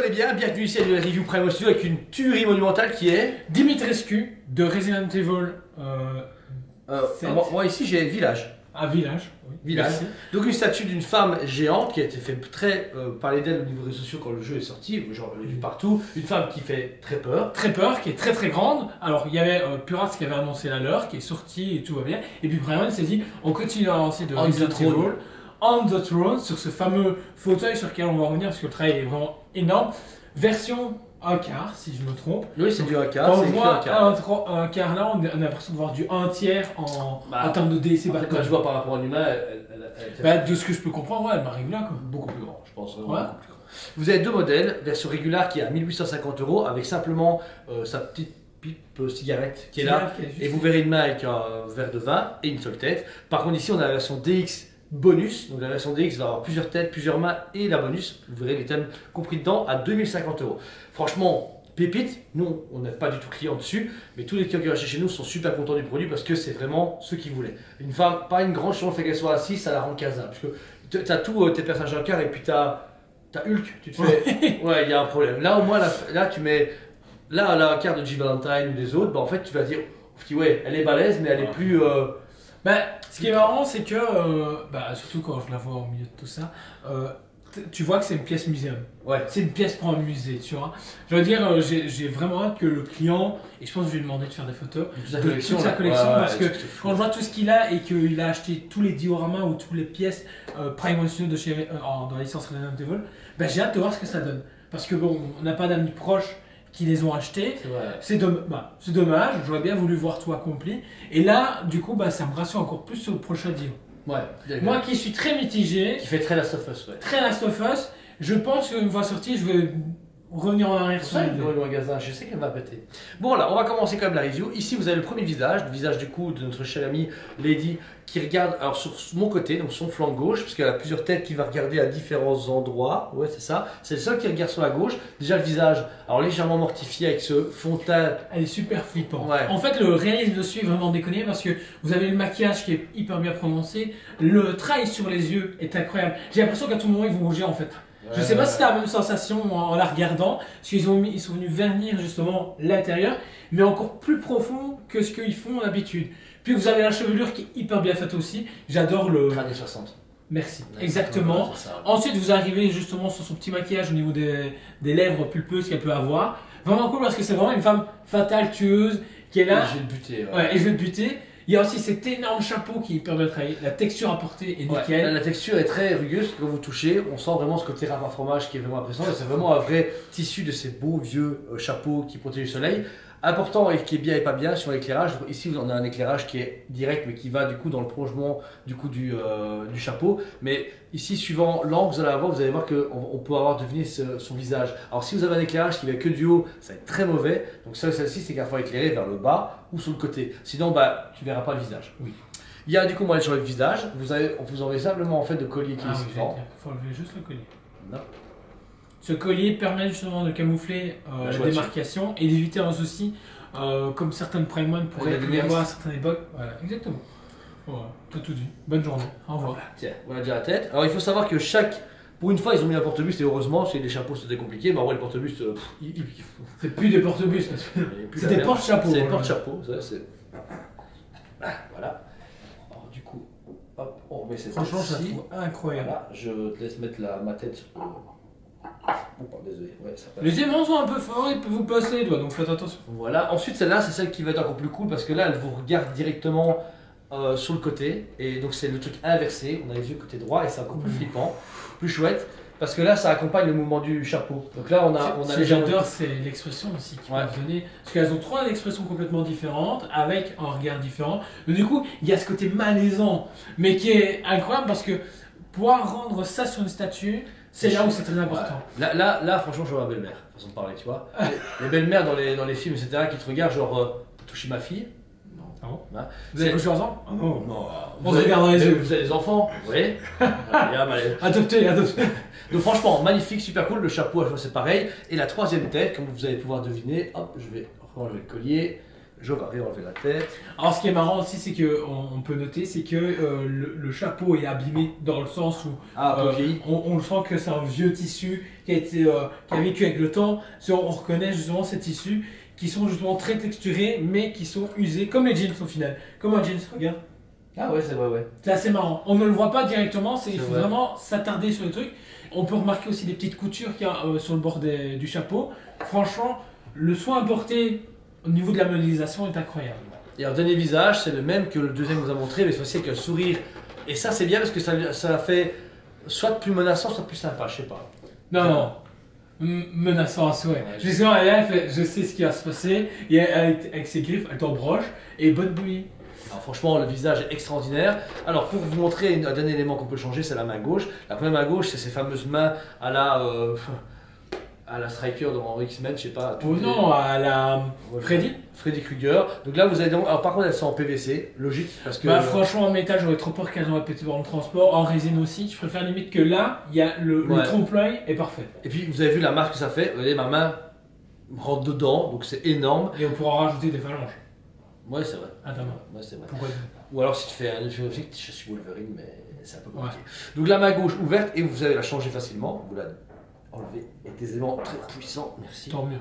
et bien, bienvenue ici à la review Prime Studio avec une tuerie monumentale qui est... Dimitrescu de Resident Evil 7. Moi ici j'ai Village. Ah, Village. Oui. Village. Merci. Donc une statue d'une femme géante qui a été fait très parler d'elle au niveau des réseaux sociaux quand le jeu est sorti, genre on l'a vu partout, une femme qui fait très peur. Très peur, qui est très très grande. Alors il y avait Puras qui avait annoncé la leur, qui est sorti et tout va bien. Et puis Brian s'est dit, on continue à avancer de Resident Evil On the Throne sur ce fameux fauteuil sur lequel on va revenir parce que le travail est vraiment énorme. Version 1 quart, si je me trompe. Oui, c'est du 1 quart. Quand on voit un quart là, on a l'impression de voir du 1 tiers en termes de DC. Quand tu vois par rapport à un humain, de ce que je peux comprendre, ouais, elle m'arrive là quoi. Beaucoup plus grand, je pense. Ouais. Beaucoup plus grand. Vous avez deux modèles, version régulière qui est à 1850 € avec simplement sa petite pipe cigarette qui est là. Et vous verrez une main avec un verre de vin et une seule tête. Par contre, ici, on a la version DX bonus. Donc la version DX va avoir plusieurs têtes, plusieurs mains et la bonus. Vous verrez les thèmes compris dedans à 2050 €. Franchement, pépite. Nous, on n'est pas du tout client dessus, mais tous les clients qui achètent chez nous sont super contents du produit parce que c'est vraiment ce qu'ils voulaient. Une femme, pas une grande, si on fait qu'elle soit assise, ça la rend casa. Parce que tu as tous tes personnages en quart et puis tu as Hulk. Tu te fais, ouais, il y a un problème. Là, au moins, là, tu mets. Là, la carte de G. Valentine ou des autres, bah, en fait, tu vas dire, ouais, elle est balèze, mais elle est plus. Ce qui est marrant, c'est que, surtout quand je la vois au milieu de tout ça, tu vois que c'est une pièce muséum. Ouais. C'est une pièce pour un musée, tu vois. Je veux dire, j'ai vraiment hâte que le client, et je pense que je vais lui demander de faire des photos de toute sa collection, parce que quand je vois tout ce qu'il a et qu'il a acheté tous les dioramas ou toutes les pièces Prime Studio de chez, dans la licence Resident Evil, j'ai hâte de voir ce que ça donne. Parce que bon, on n'a pas d'amis proches qui les ont achetés. C'est dommage, j'aurais bien voulu voir tout accompli. Et là, du coup, ça me rassure encore plus sur le prochain deal. Ouais, moi qui suis très mitigé, qui fait très Last of Us, ouais. Très Last of Us, je pense qu'une fois sorti, je vais revenir en arrière sur l'idée. Le magasin, je sais qu'elle va péter. Bon, là, on va commencer quand même la review. Ici, vous avez le premier visage, le visage du coup de notre chère amie Lady, qui regarde alors sur mon côté, donc son flanc gauche, parce qu'elle a plusieurs têtes qui va regarder à différents endroits. Ouais, c'est ça. C'est le seul qui regarde sur la gauche. Déjà le visage, alors légèrement mortifié avec ce fond de teint. Elle est super flippante. Ouais. En fait, le réalisme dessus est vraiment déconné parce que vous avez le maquillage qui est hyper bien prononcé, le trail sur les yeux est incroyable. J'ai l'impression qu'à tout moment ils vont bouger en fait. Je sais pas si tu as la même sensation en la regardant, parce qu'ils sont venus vernir justement l'intérieur, mais encore plus profond que ce qu'ils font d'habitude. Puis vous avez la chevelure qui est hyper bien faite aussi. J'adore le. Années 60. Merci. Exactement. Ensuite, vous arrivez justement sur son petit maquillage au niveau des lèvres pulpeuses qu'elle peut avoir. Vraiment cool parce que c'est vraiment une femme fatale, tueuse, qui est là. Et je vais te buter. Ouais, et je vais te buter. Il y a aussi cet énorme chapeau qui permet de travailler. La texture apportée est nickel. Ouais, la texture est très rugueuse. Quand vous touchez, on sent vraiment ce côté râpe à fromage qui est vraiment impressionnant. C'est vraiment un vrai tissu de ces beaux vieux chapeaux qui protègent du soleil. Important et qui est bien et pas bien sur l'éclairage. Ici, on a un éclairage qui est direct, mais qui va du coup dans le prolongement du chapeau. Mais ici, suivant l'angle que vous allez avoir, vous allez voir qu'on peut avoir deviné son visage. Alors, si vous avez un éclairage qui va que du haut, ça va être très mauvais. Donc, celle-ci, c'est qu'il faut éclairer vers le bas ou sur le côté. Sinon, tu verras pas le visage. Oui. Il y a du coup, on va aller sur le visage. On vous enlève simplement en fait de collier qui est suffisant. Il faut enlever juste le collier. Non. Ce collier permet justement de camoufler la démarcation et d'éviter un souci comme certaines Prime One pourraient y avoir à certaines époques. Voilà, exactement. Voilà, t'as tout dit. Bonne journée. Au revoir. Voilà. Tiens, voilà déjà la tête. Alors il faut savoir que pour une fois, ils ont mis un porte-buste et heureusement, parce que les chapeaux c'était compliqué, mais en vrai, le porte-buste, c'est plus des porte-bustes, c'est des porte-chapeaux. C'est des porte-chapeaux, voilà. Alors du coup, hop, on remet cette tête. Franchement, je la trouve incroyable. Voilà, je te laisse mettre ma tête sur le. Oh, désolé. Ouais, les aimants sont un peu forts, ils peuvent vous passer les doigts, donc faites attention. Voilà, ensuite celle-là, c'est celle qui va être encore plus cool parce que là, elle vous regarde directement sur le côté. Et donc, c'est le truc inversé. On a les yeux côté droit et c'est encore plus flippant, plus chouette. Parce que là, ça accompagne le mouvement du chapeau. Donc là, on a ce que j'adore, c'est l'expression aussi qu'ils peuvent donner. Parce qu'elles ont trois expressions complètement différentes, avec un regard différent. Donc, du coup, il y a ce côté malaisant, mais qui est incroyable parce que pouvoir rendre ça sur une statue, c'est là où c'est très important. Ouais. Là, franchement, je vois ma belle-mère, façon de parler, tu vois. Les belles-mères dans les films, etc., qui te regardent, genre, toucher ma fille. Non. Hein. Vous avez couché ensemble? Non. On se regarde dans les yeux. Vous avez des enfants? Oui. Adopté. Donc franchement, magnifique, super cool. Le chapeau, à chaque fois, c'est pareil. Et la troisième tête, comme vous allez pouvoir deviner, hop, je vais enlever le collier. Je vais réenlever la tête. Alors ce qui est marrant aussi, c'est que on peut noter, c'est que le chapeau est abîmé dans le sens où on sent que c'est un vieux tissu qui a vécu avec le temps. On reconnaît justement ces tissus qui sont justement très texturés, mais qui sont usés, comme les jeans au final. Comme un jeans, regarde. Ah ouais, c'est vrai, ouais. C'est assez marrant. On ne le voit pas directement, il faut vraiment s'attarder sur le truc. On peut remarquer aussi des petites coutures qu'il y a sur le bord du chapeau. Franchement, le soin apporté au niveau de la modélisation est incroyable. Et alors, dernier visage, c'est le même que le deuxième que vous a montré, mais cette fois-ci avec un sourire. Et ça, c'est bien parce que ça fait soit plus menaçant, soit plus sympa, je sais pas. Non. Menaçant à souhait. Ouais, justement, elle fait, je sais ce qui va se passer, et avec ses griffes, elle t'embroche, et bonne nuit. Alors franchement, le visage est extraordinaire. Alors pour vous montrer un dernier élément qu'on peut changer, c'est la main gauche. La première main gauche, c'est ces fameuses mains à la Striker dans X-Men, je sais pas. Oh non, à la Freddy Krueger. Donc là, vous avez alors par contre, elles sont en PVC, logique. Parce que, franchement, en métal, j'aurais trop peur qu'elles aient pété dans le transport. En résine aussi, je préfère limite que là, il y a le trompe-l'œil est parfait. Et puis vous avez vu la marque que ça fait. Vous voyez, ma main rentre dedans, donc c'est énorme. Et on pourra rajouter des phalanges. Ouais, c'est vrai. Attends, ouais, c'est vrai. Pourquoi? Ou alors si tu fais un effet, je suis Wolverine, mais c'est un peu compliqué. Ouais. Donc la main gauche ouverte et vous allez la changer facilement. Vous la enlevez avec des éléments très puissants. Merci. Tant mieux.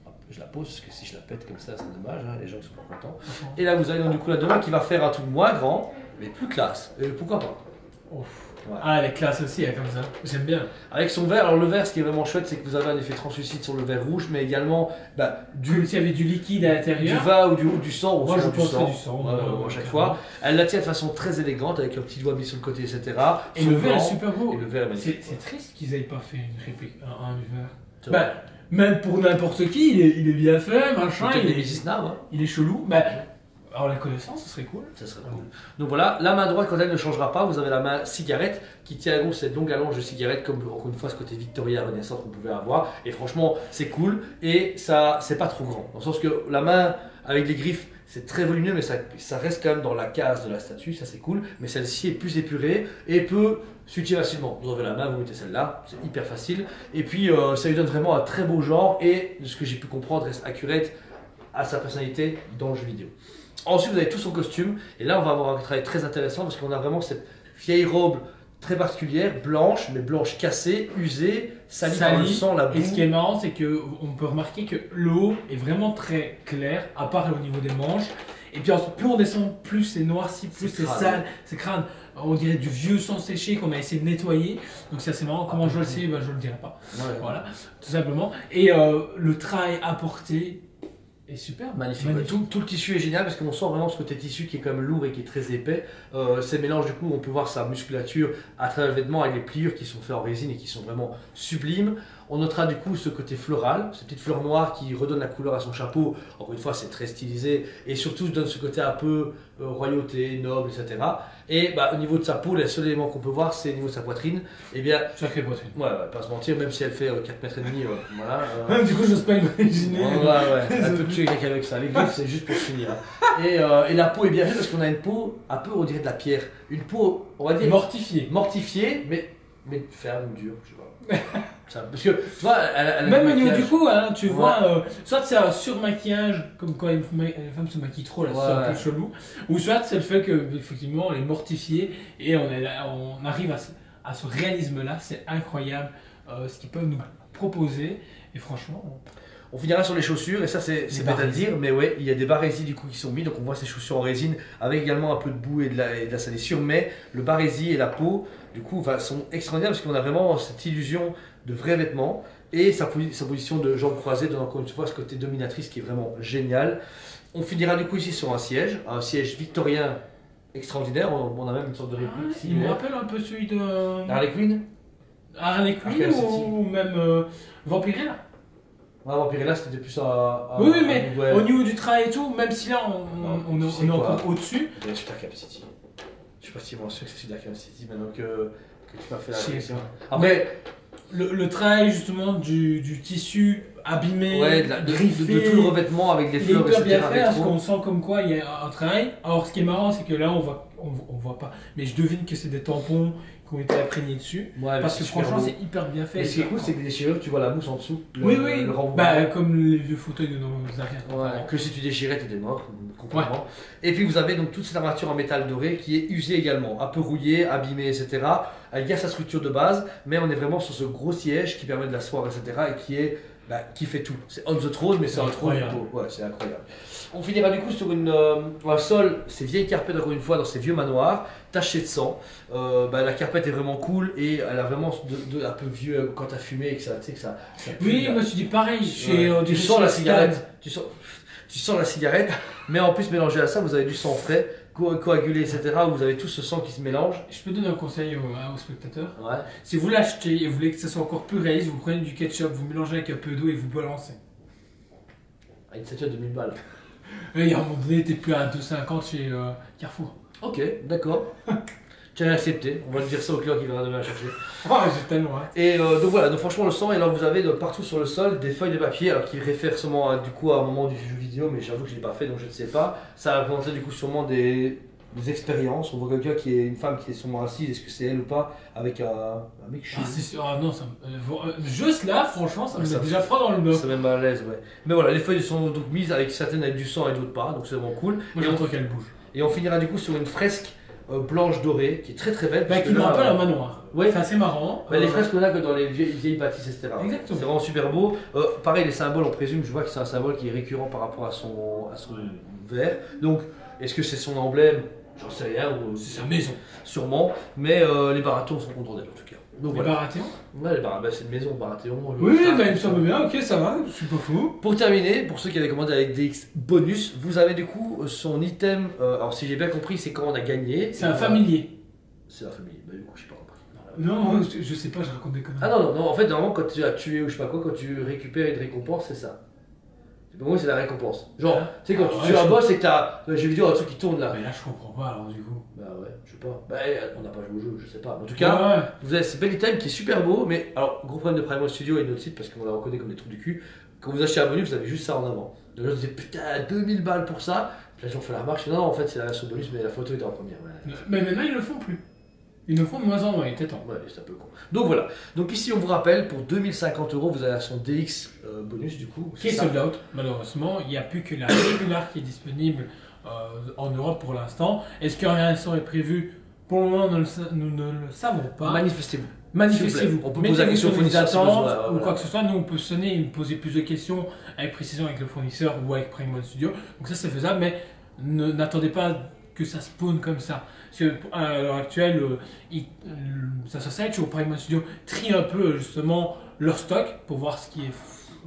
Hop, je la pose parce que si je la pète comme ça, c'est dommage. Hein, les gens sont pas contents. Et là, vous avez donc du coup la demain qui va faire un truc moins grand, mais plus classe. Et pourquoi pas? Ouais. Ah, elle est classe aussi, comme ça. J'aime bien. Avec son verre, alors le verre, ce qui est vraiment chouette, c'est que vous avez un effet translucide sur le verre rouge, mais également s'il y avait du liquide à l'intérieur. Du vin ou du sang. Moi, je pense du sang. À chaque fois. Elle la tient de façon très élégante, avec un petit doigt mis sur le côté, etc. Et le verre est super beau. Et le verre est magnifique. C'est triste qu'ils n'aient pas fait une réplique, un verre. Même pour n'importe qui, il est bien fait, machin. Il est chelou. Alors la connaissance, ce serait cool. Ça serait cool. Donc voilà, la main droite, quand elle ne changera pas, vous avez la main cigarette qui tient à gauche cette longue allonge de cigarette, comme encore une fois ce côté Victoria Renaissance qu'on pouvait avoir. Et franchement, c'est cool et ça, c'est pas trop grand. Dans le sens que la main avec les griffes, c'est très volumineux, mais ça reste quand même dans la case de la statue, ça c'est cool. Mais celle-ci est plus épurée et peut switcher facilement. Vous avez la main, vous mettez celle-là, c'est hyper facile. Et puis ça lui donne vraiment un très beau genre et de ce que j'ai pu comprendre, reste accurate à sa personnalité dans le jeu vidéo. Ensuite, vous avez tout son costume, et là on va avoir un travail très intéressant parce qu'on a vraiment cette vieille robe très particulière, blanche, mais blanche cassée, usée, salie par le sang, la boue. Et ce qui est marrant, c'est qu'on peut remarquer que le haut est vraiment très clair, à part au niveau des manches. Et puis plus on descend, plus c'est noirci, plus c'est sale, c'est crâne. On dirait du vieux sang séché qu'on a essayé de nettoyer. Donc c'est assez marrant. Comment je le sais, je ne le dirai pas. Ouais, voilà, tout simplement. Et le travail apporté est super, magnifique. Tout le tissu est génial parce qu'on sent vraiment ce côté tissu qui est quand même lourd et qui est très épais. Ces mélanges, du coup, on peut voir sa musculature à travers le vêtement avec les pliures qui sont faites en résine et qui sont vraiment sublimes. On notera du coup ce côté floral, ces petites fleurs noires qui redonnent la couleur à son chapeau. Encore une fois, c'est très stylisé et surtout donne ce côté un peu royauté, noble, etc. Et au niveau de sa peau, le seul élément qu'on peut voir, c'est au niveau de sa poitrine. Et bien, sacrée poitrine. Ouais, pas se mentir, même si elle fait 4 mètres et demi, voilà. Du coup, j'ose pas imaginer. Ouais, un peu tuer quelqu'un avec ça. Les griffes, c'est juste pour finir. Et la peau est bien faite parce qu'on a une peau un peu, on dirait de la pierre. Une peau, on va dire mortifiée, mais ferme, dure, je sais pas. Parce que, tu vois, même au niveau du cou, hein, tu vois, soit c'est un surmaquillage, comme quand les femmes se maquillent trop, là, c'est un peu chelou, ou soit c'est le fait qu'effectivement, elle est mortifiée et on arrive à ce réalisme-là, c'est incroyable ce qu'ils peuvent nous proposer, et franchement. On finira sur les chaussures, et ça c'est bête à dire, mais ouais, il y a des barésies du coup qui sont mis, donc on voit ces chaussures en résine avec également un peu de boue et de la salissure, mais le barésie et la peau, du coup, sont extraordinaires parce qu'on a vraiment cette illusion de vrais vêtements, et sa position de jambes croisées donne encore une fois ce côté dominatrice qui est vraiment génial. On finira du coup ici sur un siège victorien extraordinaire, on a même une sorte de réplique. Il me rappelle un peu celui de Harley Quinn. Harley Quinn ou même Vampirella. Ouais, Vampirella c'était plus à oui, mais au niveau du travail et tout, même si là on est encore au-dessus. Je suis Arkham City. Je sais pas si moi sûr que c'est celui d'Arkham City maintenant que tu m'as fait la réflexion. Après, le travail justement du tissu abîmé, ouais, de tout le revêtement avec des fleurs, etc. Bien fait, parce qu'on sent comme quoi il y a un travail. Alors ce qui est marrant, c'est que là on voit pas, mais je devine que c'est des tampons qui ont été imprégnés dessus. Ouais, parce que franchement c'est hyper bien fait. Et ce qui est cool, c'est que les déchirures, tu vois la mousse en dessous. Oui, bah, comme les vieux fauteuils de nos arrières. Ouais, que si tu déchirais, t'étais mort complètement. Ouais. Et puis vous avez donc toute cette armature en métal doré qui est usée également, un peu rouillée, abîmée, etc. Elle garde sa structure de base, mais on est vraiment sur ce gros siège qui permet de l'asseoir, etc. et qui fait tout. C'est on the throne, mais c'est un trône. Ouais, c'est incroyable. On finira du coup sur un sol, ces vieilles carpettes encore une fois dans ces vieux manoirs, tachées de sang. La carpette est vraiment cool et elle a vraiment un peu vieux quand t'as fumé et que ça oui, moi je dis pareil. Tu sens la cigarette. Tu sens la cigarette, mais en plus mélangé à ça, vous avez du sang frais, coagulé, etc. Où vous avez tout ce sang qui se mélange. Je peux donner un conseil aux spectateurs. Ouais. Si vous l'achetez et vous voulez que ça soit encore plus réaliste, vous prenez du ketchup, vous mélangez avec un peu d'eau et vous balancez. Une statuette de 1000 balles. Et à un moment donné, t'es plus à 2,50 chez Carrefour. Ok, d'accord. Tu as accepté, on va te dire ça au client qui viendra demain chercher. Oh, j'ai tellement hâte. Et donc voilà, donc franchement le sang, et là vous avez partout sur le sol des feuilles de papier, alors qui réfèrent sûrement du coup à un moment du jeu vidéo, mais j'avoue que je ne l'ai pas fait donc je ne sais pas. Ça a représenté du coup sûrement des expériences. On voit quelqu'un qui est une femme qui est sûrement assise, est-ce que c'est elle ou pas, avec un mec chez c'est sûr, non, juste là, franchement, ça me met déjà froid dans le dos. C'est même à l'aise, ouais. Mais voilà, les feuilles sont donc mises avec certaines avec du sang et d'autres pas, donc c'est vraiment cool. Moi j'ai trouvé qu'elle bouge. Et on finira du coup sur une fresque blanche dorée qui est très très belle. Qui me rappelle un manoir. Ouais. C'est assez marrant. Les fresques qu'on a que dans les vieilles bâtisses, etc. Exactement. C'est vraiment super beau. Pareil, les symboles, on présume, je vois que c'est un symbole qui est récurrent par rapport à son verre. Donc, est-ce que c'est son emblème? J'en sais rien. C'est sa maison. Sûrement. Mais les Baratheons sont contents d'elle en tout cas. Donc, les Baratheons? Ouais, c'est une maison, Baratheon. Oui, il me semble bien, ok, ça va, je suis pas fou. Pour terminer, pour ceux qui avaient commandé avec DX bonus, vous avez du coup son item. Alors, si j'ai bien compris, c'est quand on a gagné. C'est un familier. C'est un familier, bah du coup, je sais pas compris. Non, je sais pas, je raconte des conneries. Ah non, en fait, normalement, quand tu as tué ou je sais pas quoi, quand tu récupères une récompense, c'est ça. Pour moi, c'est la récompense. Genre, tu sais, quand tu tues un boss et que t'as dans les jeux vidéo un truc qui tourne là. Mais là, je comprends pas alors du coup. Bah ouais, je sais pas. Bah, on n'a pas joué au jeu, je sais pas. En tout cas, vous avez ce bel item qui est super beau, mais alors, gros problème de Primal Studio et notre site parce qu'on la reconnaît comme des trucs du cul. Quand vous achetez un bonus, vous avez juste ça en avant. Donc là, je disais putain, 2000 balles pour ça. Puis là, j'en fais la remarque. Non, en fait, c'est la version bonus, mais la photo était en première. Ouais. Mais maintenant, ils le font plus. Ils le font de moins en moins, il était temps. Ouais, c'est un peu con. Donc voilà. Donc ici, on vous rappelle, pour 2050 €, vous avez la version DX bonus du coup. Qui est sold out, malheureusement. Il n'y a plus que la régulière qui est disponible en Europe pour l'instant. Est-ce qu'un réaction est prévu? Pour le moment, nous ne le savons pas. Manifestez-vous. Manifestez-vous. On peut poser la question au fournisseur ou quoi que ce soit. Nous, on peut sonner et poser plus de questions avec précision avec le fournisseur ou avec Prime One Studio. Donc ça, c'est faisable, mais n'attendez pas que ça spawn comme ça. Parce qu'à l'heure actuelle, ça Society ou Prime One Studio trie un peu justement leur stock pour voir ce qui est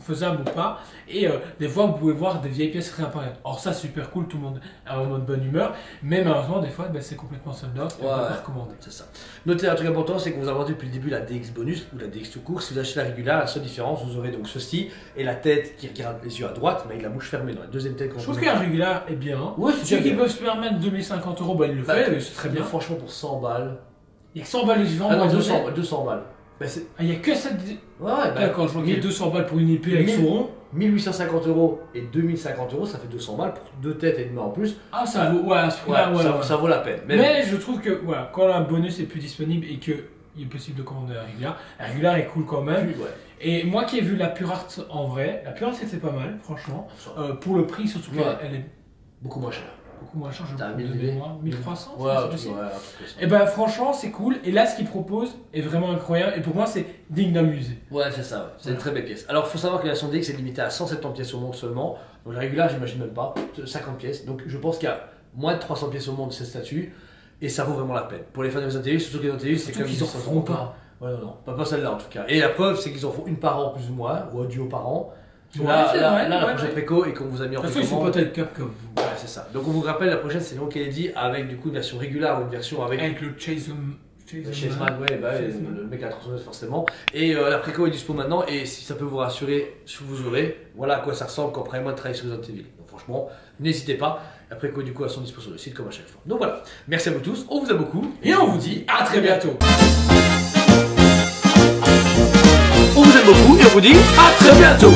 faisable ou pas. Et des fois, vous pouvez voir des vieilles pièces réapparaître. Or ça, super cool, tout le monde est en mode bonne humeur. Mais malheureusement, des fois, c'est complètement sold out. Ouais, pas recommandé. C'est ça. Notez un truc important, c'est que vous avez vendu depuis le début la DX bonus ou la DX tout court. Si vous achetez la régulière, la seule différence, vous aurez donc ceci et la tête qui regarde les yeux à droite, mais avec la bouche fermée dans la deuxième tête. Je trouve que la régulière est bien. Ouais, ceux qui peuvent se permettre 2050 €, ils le font. C'est très bien. Franchement, pour 100 balles. Il y a que 100 balles les ventes. Ah non, 200 balles. Il n'y a que ça. Ouais, quand je vois qu'il y a 200 balles pour une épée avec Sauron. 1850 € et 2050 €, ça fait 200 balles pour deux têtes et une main en plus. Ah, ça vaut, ça vaut la peine. Mais je trouve que quand un bonus est plus disponible et qu'il est possible de commander la régulière est cool quand même. Ouais. Et moi qui ai vu la Pure Art en vrai, la Pure Art c'était pas mal, franchement. Pour le prix, surtout qu'elle est beaucoup moins chère. Beaucoup moins cher, je crois. 1300. Ouais, et franchement, c'est cool. Et là, ce qu'ils proposent est vraiment incroyable. Et pour moi, c'est digne d'un musée. Ouais, c'est ça. Ouais. C'est une très belle pièce. Alors, il faut savoir que la version DX est limitée à 170 pièces au monde seulement. Donc, la régulière, j'imagine même pas. 50 pièces. Donc, je pense qu'il y a moins de 300 pièces au monde de cette statue. Et ça vaut vraiment la peine. Pour les fans de Resident Evil, surtout que les Resident Evil, c'est comme ils en feront pas. Ouais, non, pas celle-là en tout cas. Et la preuve, c'est qu'ils en font une par an plus ou moins, ou un duo par an. Là, la prochaine préco et qu'on vous a mis en précommande. De toute façon, ils sont peut-être Capcom. Ouais, c'est ça. Donc on vous rappelle, la prochaine c'est Leon Kennedy avec du coup une version régulière ou une version avec le Chaseman, le mec à la tronçonneuse forcément. Et la préco est dispo maintenant et si ça peut vous rassurer, si vous aurez, voilà à quoi ça ressemble quand Prime One travaille sur Resident Evil. Donc franchement, n'hésitez pas. La préco du coup elles sont dispo sur le site comme à chaque fois. Donc voilà, merci à vous tous, on vous aime beaucoup et on vous dit à très bientôt. On vous aime beaucoup et on vous dit à très bientôt.